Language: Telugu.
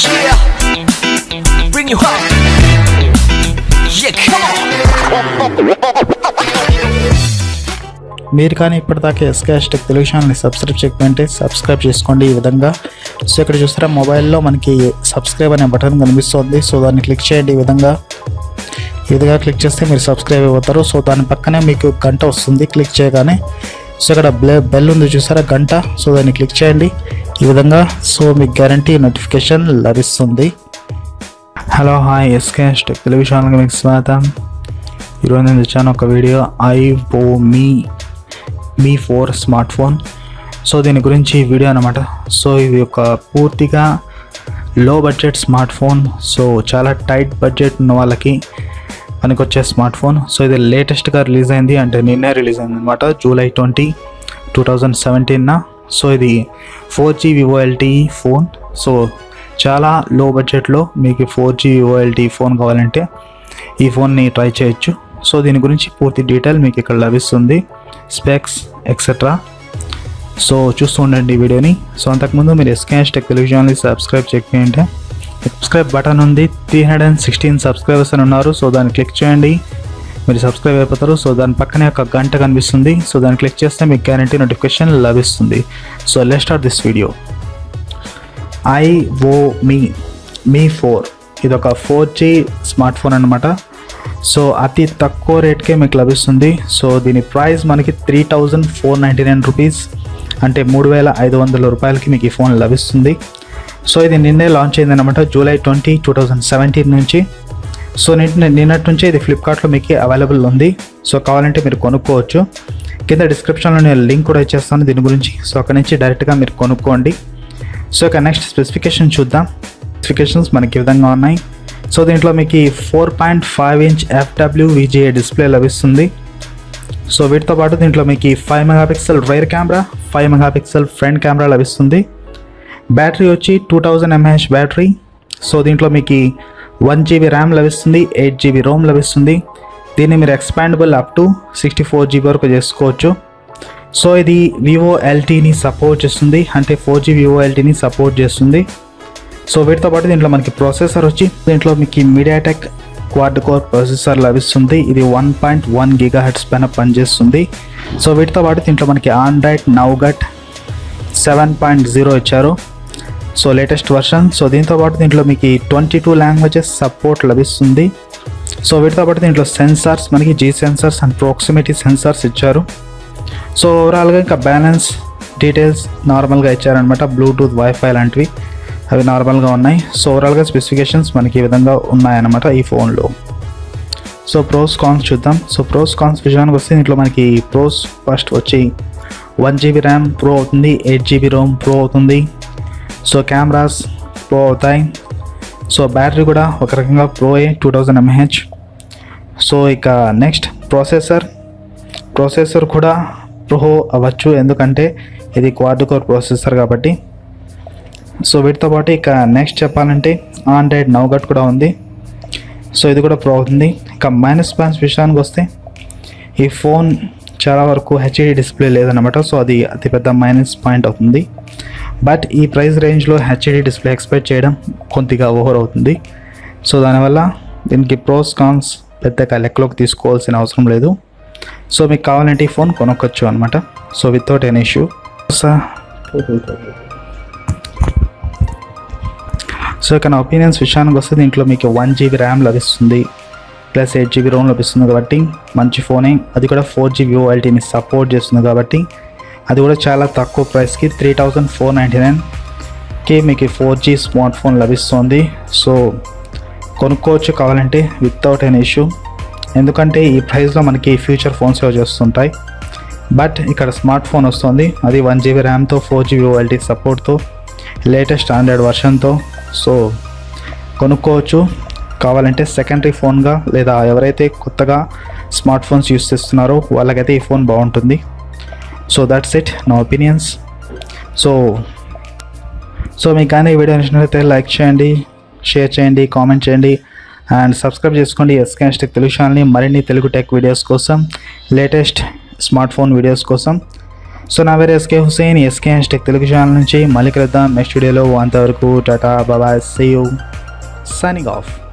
Yeah, bring you home. Yeah, come on. మీరు కానీ ఇప్పటిదాకా ఎస్కే హ్యాష్‌ట్యాగ్ తెలుగు ఛానల్ని సబ్స్క్రైబ్ చేయకపోతే సబ్స్క్రైబ్ చేసుకోండి. ఈ విధంగా సో ఇక్కడ చూస్తారా మొబైల్లో మనకి సబ్స్క్రైబ్ అనే బటన్ కనిపిస్తుంది. సో దాన్ని క్లిక్ చేయండి. ఈ విధంగా క్లిక్ చేస్తే మీరు సబ్స్క్రైబ్ అయిపోతారు. సో దాని పక్కనే మీకు గంట వస్తుంది క్లిక్ చేయగానే. సో ఇక్కడ బెల్ ఉంది చూసారా గంట, సో దాన్ని క్లిక్ చేయండి ఈ విధంగా. సో మీకు గ్యారంటీ నోటిఫికేషన్ లభిస్తుంది. Hello hi SK hashtag Telugu ఛానల్కి మీకు స్వాగతం. ఈరోజు నేను తెచ్చాను ఒక వీడియో ఐవో మీ 4 స్మార్ట్ ఫోన్. సో దీని గురించి వీడియో అనమాట. సో ఇది ఒక పూర్తిగా low budget smartphone. So చాలా టైట్ బడ్జెట్ ఉన్న వాళ్ళకి పనికొచ్చే స్మార్ట్ ఫోన్. సో ఇది లేటెస్ట్గా రిలీజ్ అయింది, అంటే నిన్నే రిలీజ్ అయింది అనమాట, జూలై 20, 2017. సో ఇది 4G VoLTE ఫోన్. సో చాలా లో బడ్జెట్లో మీకు 4G VoLTE ఫోన్ కావాలంటే ఈ ఫోన్ని ట్రై చేయొచ్చు. సో దీని గురించి పూర్తి డీటెయిల్ మీకు ఇక్కడ లభిస్తుంది, స్పెక్స్ ఎక్సెట్రా. సో చూస్తూ ఉండండి ఈ వీడియోని. సో అంతకుముందు మీరు ఎస్కే హ్యాష్‌ట్యాగ్ తెలుగు ఛానల్ని సబ్స్క్రైబ్ చేయకపోతే సబ్స్క్రైబ్ బటన్ ఉంది, 316 సబ్స్క్రైబర్స్ అని ఉన్నారు. సో దాన్ని క్లిక్ చేయండి, మీరు సబ్స్క్రైబ్ అయిపోతారు. సో దాని పక్కనే ఒక గంట కనిపిస్తుంది. సో దాన్ని క్లిక్ చేస్తే మీకు గ్యారంటీ నోటిఫికేషన్ లభిస్తుంది. So let's start this video. Io మీ 4 ఇది ఒక 4G స్మార్ట్ ఫోన్ అనమాట. సో అతి తక్కువ రేట్కే మీకు లభిస్తుంది. సో దీని ప్రైస్ మనకి 3499 రూపీస్, అంటే 3500 రూపాయలకి మీకు ఈ ఫోన్ లభిస్తుంది. సో ఇది నిన్నే లాంచ్ అయింది అనమాట, జూలై 20, 2017 నుంచి. సో నిన్నటి నుంచే ఇది ఫ్లిప్కార్ట్లో మీకు అవైలబుల్ ఉంది. సో కావాలంటే మీరు కొనుక్కోవచ్చు. కింద డిస్క్రిప్షన్లో నేను లింక్ కూడా ఇచ్చేస్తాను దీని గురించి. సో అక్కడ నుంచి డైరెక్ట్గా మీరు కొనుక్కోండి. సో ఇక నెక్స్ట్ స్పెసిఫికేషన్ చూద్దాం. స్పెసిఫికేషన్స్ మనకి ఈ విధంగా ఉన్నాయి. సో దీంట్లో మీకు 4.5 ఇంచ్ FWVGA డిస్ప్లే లభిస్తుంది. సో వీటితో పాటు దీంట్లో మీకు 5 megapixel rare camera, 5 megapixel front camera లభిస్తుంది. బ్యాటరీ వచ్చి 2000 mAh బ్యాటరీ. సో దీంట్లో మీకు 1GB ర్యామ్ లభిస్తుంది, 8GB రోమ్ లభిస్తుంది. దీన్ని మీరు ఎక్స్పాండబుల్ అప్ టు 64GB వరకు చేసుకోవచ్చు. సో ఇది VoLTEని సపోర్ట్ చేస్తుంది, అంటే 4G VoLTEని సపోర్ట్ చేస్తుంది. సో వీటితో పాటు దీంట్లో మనకి ప్రాసెసర్ వచ్చి దీంట్లో మీకు MediaTek క్వాడ్ కోర్ ప్రాసెసర్ లభిస్తుంది. ఇది 1.1 GHz పైన పనిచేస్తుంది. సో వీటితో పాటు దీంట్లో మనకి ఆండ్రాయిడ్ నౌగట్ 7.0 ఇచ్చారు, సో లేటెస్ట్ వర్షన్. సో దీంతో పాటు దీంట్లో మీకు 22 లాంగ్వేజెస్ సపోర్ట్ లభిస్తుంది. సో వీటితో పాటు దీంట్లో సెన్సార్స్ మనకి G sensors and proximity sensors ఇచ్చారు. సో ఓవరాల్గా ఇంకా బ్యాలెన్స్ డీటెయిల్స్ నార్మల్గా ఇచ్చారనమాట, బ్లూటూత్ వైఫై లాంటివి అవి నార్మల్గా ఉన్నాయి. సో ఓవరాల్గా స్పెసిఫికేషన్స్ మనకి ఈ విధంగా ఉన్నాయన్నమాట ఈ ఫోన్లో. సో ప్రోస్ కాన్స్ చూద్దాం. సో ప్రోస్ కాన్స్ విషయానికి వస్తే దీంట్లో మనకి ప్రోస్ ఫస్ట్ వచ్చి 1GB ర్యామ్ ప్రో అవుతుంది, 8GB రోమ్ ప్రో అవుతుంది. సో కెమెరాస్ ప్రో అవుతాయి. సో బ్యాటరీ కూడా ఒక రకంగా ప్రోయే, 2000 mAh. సో ఇక నెక్స్ట్ ప్రాసెసర్ కూడా ప్రో అవ్వచ్చు, ఎందుకంటే ఇది క్వాడ్ కోర్ ప్రాసెసర్ కాబట్టి. సో వీటితో పాటు ఇక నెక్స్ట్ చెప్పాలంటే ఆండ్రాయిడ్ నౌగట్ కూడా ఉంది. సో ఇది కూడా ప్రో అవుతుంది. ఇక మైనస్ పాయింట్స్ విషయానికి వస్తే ఈ ఫోన్ చాలా వరకు HD డిస్ప్లే లేదన్నమాట. సో అది అతిపెద్ద మైనస్ పాయింట్ అవుతుంది. బట్ ఈ ప్రైస్ రేంజ్లో HD డిస్ప్లే ఎక్స్పెక్ట్ చేయడం కొద్దిగా ఓవర్ అవుతుంది. సో దానివల్ల దీనికి ప్రోస్ కాన్స్ పెద్దగా లెక్కలోకి తీసుకోవాల్సిన అవసరం లేదు. సో మీకు కావాలంటే ఈ ఫోన్ కొనుక్కోవచ్చు అనమాట. So without any issue. So ఇక నా ఒపీనియన్స్ విషయానికి వస్తే దీంట్లో మీకు 1GB ర్యామ్ లభిస్తుంది, ప్లస్ 8GB రోమ్ లభిస్తుంది కాబట్టి మంచి ఫోనే. అది కూడా 4G VoLTEని సపోర్ట్ చేస్తుంది కాబట్టి అది కూడా చాలా తక్కువ ప్రైస్కి 3499కి మీకు 4G స్మార్ట్ ఫోన్ లభిస్తుంది. సో కొనుక్కోవచ్చు కావాలంటే వితౌట్ ఎనీ ఇష్యూ, ఎందుకంటే ఈ ప్రైస్లో మనకి ఫ్యూచర్ ఫోన్స్ వచ్చేస్తుంటాయి. బట్ ఇక్కడ స్మార్ట్ ఫోన్ వస్తుంది, అది 1GB ర్యామ్తో 4G VoLTE సపోర్ట్తో లేటెస్ట్ ఆండ్రాయిడ్ వర్షన్తో. సో కొనుక్కోవచ్చు కావాలంటే సెకండరీ ఫోన్గా, లేదా ఎవరైతే కొత్తగా స్మార్ట్ ఫోన్స్ యూస్ చేస్తున్నారో వాళ్ళకైతే ఈ ఫోన్ బాగుంటుంది. సో దట్స్ ఇట్ నా ఒపీనియన్స్. సో మీకు కానీ ఈ వీడియో నచ్చినట్లయితే లైక్ చేయండి, షేర్ చేయండి, కామెంట్ చేయండి అండ్ సబ్స్క్రైబ్ చేసుకోండి ఎస్కే హ్యాష్‌ట్యాగ్ తెలుగు ఛానల్ని మరిన్ని తెలుగు టెక్ వీడియోస్ కోసం, లేటెస్ట్ స్మార్ట్ ఫోన్ వీడియోస్ కోసం. సో నా వేరే SK Hussain, SK hashtag Telugu channel నుంచి. మళ్ళీ కలుద్దాం నెక్స్ట్ వీడియోలో. అంతవరకు టాటా బాబాయ్, సీ యూ, సైనింగ్ ఆఫ్.